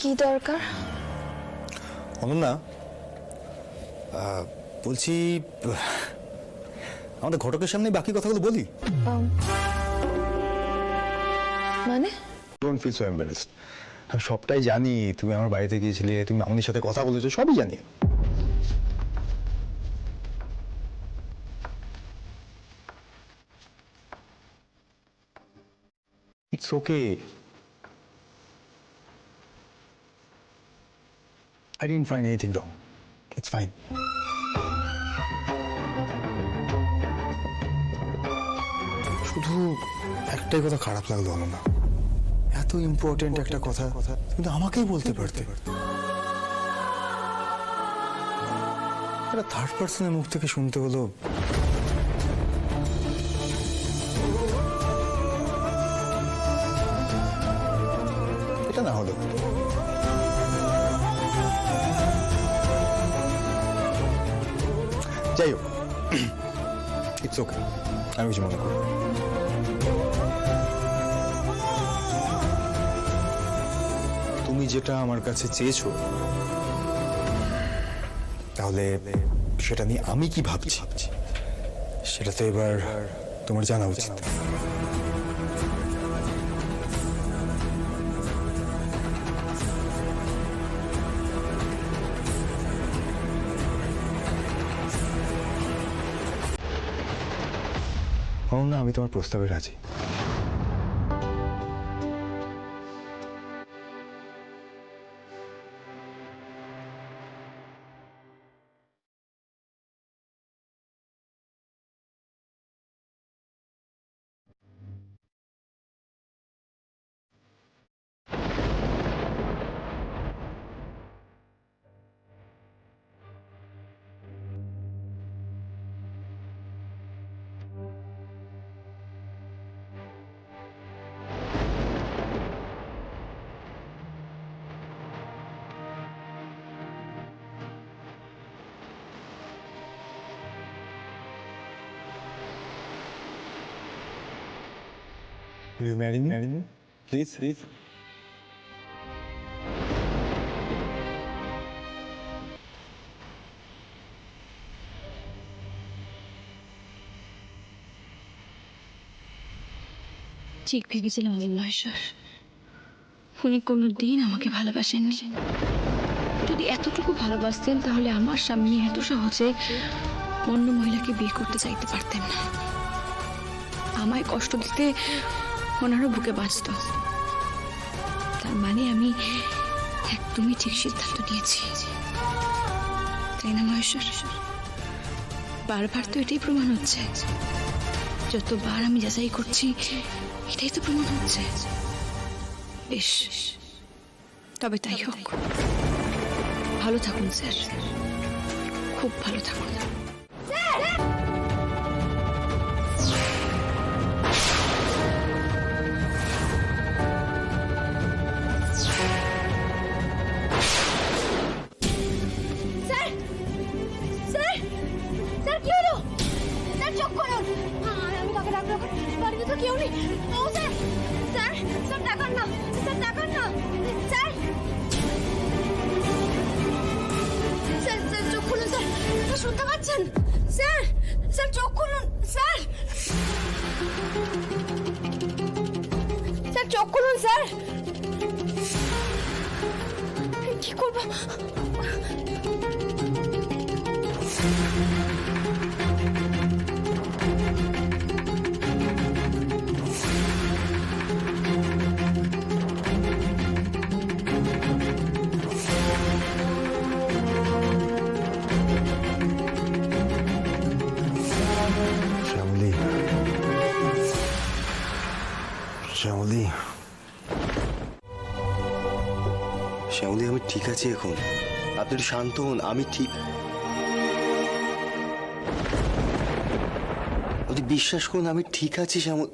কি দরকার? অনন্যা, বলছি আমাদের ঘটকের সামনে বাকি কথাগুলো বলি। মানে ডোন্ট ফিল সো এম্বারেসড। আমি সবটাই জানি, তুমি আমার বাড়িতে গিয়েছিলে, তুমি আমাদের সাথে কথা বলেছো, সবই জানি। It's okay. I didn't find anything wrong. It's fine. শুধু একটাই কথা খারাপ লাগলো না, এত ইম্পর্টেন্ট একটা কথা কিন্তু আমাকেই বলতে পারতে। এটা থার্ড পার্সনের মুখ থেকে শুনতে হলো। এটা না হলো। যাই হোক, ইটস ওকে, আমি কিছু মনে করি। তুমি যেটা আমার কাছে চেয়েছো, তাহলে সেটা নিয়ে আমি কি ভাবছি সেটা তো এবার তোমার জানা উচিত। না, আমি তোমার প্রস্তাবে রাজি। Will you marry me? Please, please. ঠিক ভেবেছিলাম মহেশ্বর, উনি কোনোদিন আমাকে ভালোবাসেননি। যদি এতটুকু ভালোবাসতেন তাহলে আমার স্বামী এত সহজে অন্য মহিলাকে বিয়ে করতে চাইতে পারতেন না। আমায় কষ্ট দিতে ওনারও বুকে বাঁচত। তার মানে আমি একদমই ঠিক সিদ্ধান্ত নিয়েছি, তাই না মহেশ্বর? বারবার তো এটাই প্রমাণ হচ্ছে, যতবার আমি যাচাই করছি এটাই তো প্রমাণ হচ্ছে। বেশ, তবে তাই হোক। ভালো থাকুন স্যার, খুব ভালো থাকুন। কেউ নেই। ও স্যার, স্যার, স্যার তাকান না, স্যার তাকান না, স্যার, স্যার, স্যার চোখ খুলুন স্যার, স্যার শুনতে পাচ্ছেন? স্যার, স্যার চোখ খুলুন, স্যার, স্যার চোখ খুলুন স্যার। কি করবো? শ্যামলী, শ্যামলী, আমি ঠিক আছি এখন। আপনি একটু শান্ত হন। আমি ঠিক, বিশ্বাস করুন, আমি ঠিক আছি শ্যামল।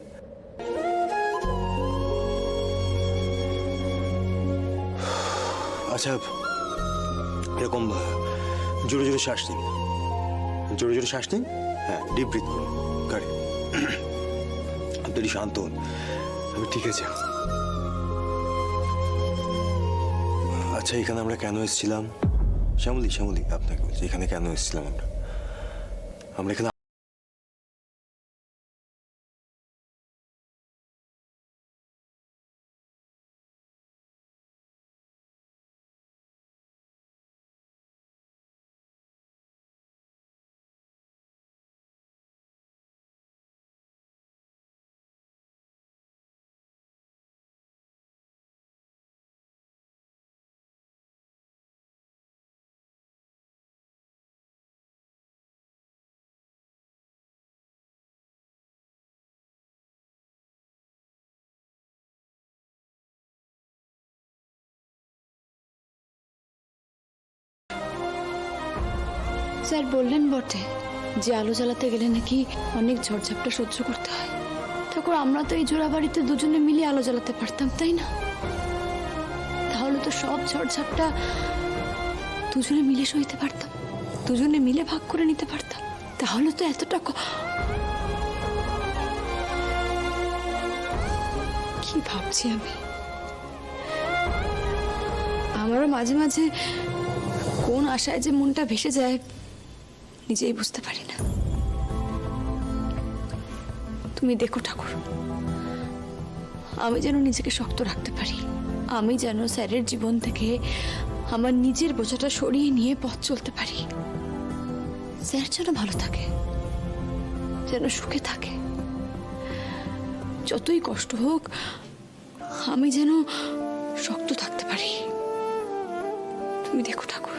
আচ্ছা, এরকম জোরে জোরে শ্বাস নিন, জোরে জোরে শ্বাস নিন। হ্যাঁ, ডিপ ব্রিথ করুন। গাড়ি আপনি শান্ত হন, আমি ঠিক আছে। আচ্ছা, এখানে আমরা কেন এসেছিলাম? শ্যামলী, শ্যামলী, আপনাকে বলছি, এখানে কেন এসেছিলাম আমরা? আমরা এখানে স্যার বললেন বটে যে আলো জ্বালাতে গেলে নাকি অনেক ঝড়ঝাপটা সহ্য করতে হয়। তখন আমরা তো এই জোড়া বাড়িতে দুজনে মিলে আলো জ্বালাতে পারতাম, তাই না? তাহলে তো সব ঝড়ঝাপটা দুজনে মিলে সইতে পারতাম, দুজনে মিলে ভাগ করে নিতে পারতাম। তাহলে তো এতটা কি ভাবছি আমি? আমারও মাঝে মাঝে কোন আশায় যে মনটা ভেসে যায় নিজেই বুঝতে পারি না। তুমি দেখো ঠাকুর, আমি যেন নিজেকে শক্ত রাখতে পারি, আমি যেন স্যারের জীবন থেকে আমার নিজের বোঝাটা সরিয়ে নিয়ে পথ চলতে পারি। স্যার যেন ভালো থাকে, যেন সুখে থাকে, যতই কষ্ট হোক আমি যেন শক্ত থাকতে পারি। তুমি দেখো ঠাকুর।